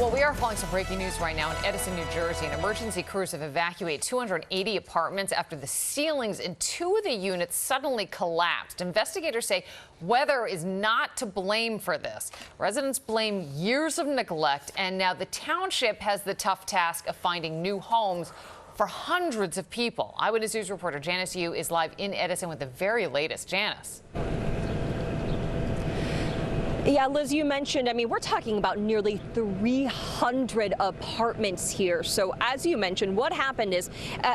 Well, we are following some breaking news right now in Edison, New Jersey. And emergency crews have evacuated 280 apartments after the ceilings in two of the units suddenly collapsed. Investigators say weather is not to blame for this. Residents blame years of neglect, and now the township has the tough task of finding new homes for hundreds of people. Eyewitness News reporter Janice Yu is live in Edison with the very latest. Janice. Yeah, Liz, you mentioned, we're talking about nearly 300 apartments here. So as you mentioned, what happened is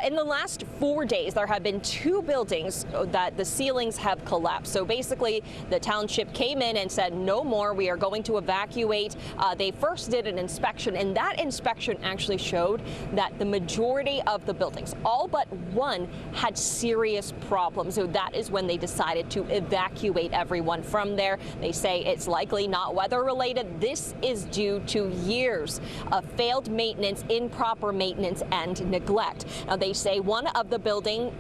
in the last 4 days, there have been two buildings that the ceilings have collapsed. So basically, the township came in and said, no more, we are going to evacuate. They first did an inspection, and that inspection actually showed that the majority of the buildings, all but one, had serious problems. So that is when they decided to evacuate everyone from there. They say it's likely not weather related. This is due to years of failed maintenance, improper maintenance, and neglect. Now, they say one of the building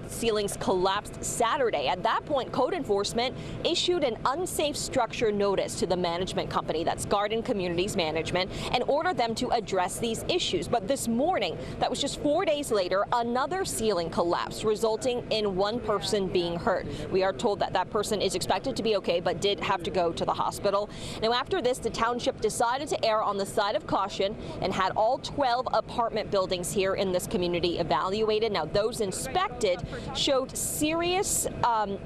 ceilings collapsed Saturday. At that point, code enforcement issued an unsafe structure notice to the management company, that's Garden Communities Management, and ordered them to address these issues. But this morning, that was just 4 days later, another ceiling collapsed, resulting in one person being hurt. We are told that that person is expected to be okay, but did have to go to the hospital. Now, after this, the township decided to err on the side of caution and had all 12 apartment buildings here in this community evaluated. Now, those inspected showed serious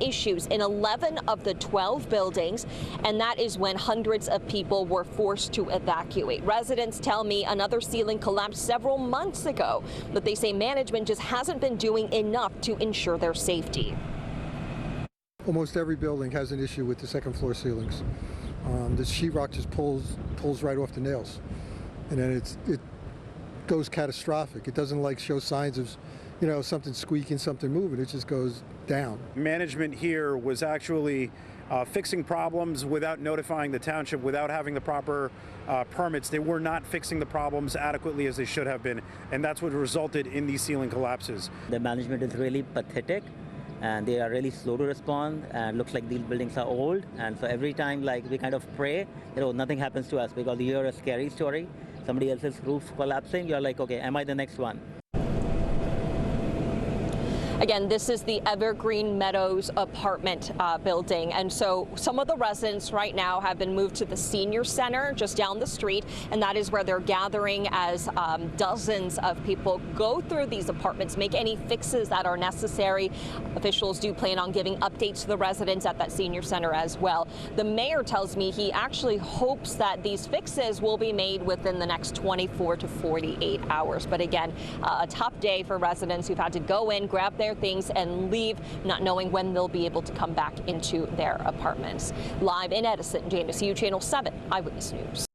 issues in 11 of the 12 buildings, and that is when hundreds of people were forced to evacuate. Residents tell me another ceiling collapsed several months ago, but they say management just hasn't been doing enough to ensure their safety. Almost every building has an issue with the second floor ceilings. The sheetrock just pulls right off the nails, and then it goes catastrophic. It doesn't show signs of, something squeaking, something moving. It just goes down. Management here was actually fixing problems without notifying the township, without having the proper permits. They were not fixing the problems adequately as they should have been, and that's what resulted in these ceiling collapses. The management is really pathetic, and they are really slow to respond, and looks like these buildings are old. And so every time we kind of pray, nothing happens to us, because you hear a scary story, somebody else's roof collapsing, you're like, okay, am I the next one? Again, this is the Evergreen Meadows apartment building. And so some of the residents right now have been moved to the senior center just down the street. And that is where they're gathering as dozens of people go through these apartments, make any fixes that are necessary. Officials do plan on giving updates to the residents at that senior center as well. The mayor tells me he actually hopes that these fixes will be made within the next 24 to 48 hours. But again, a tough day for residents who've had to go in, grab their things and leave, not knowing when they'll be able to come back into their apartments. Live in Edison, Janice Yu, Channel 7 Eyewitness News.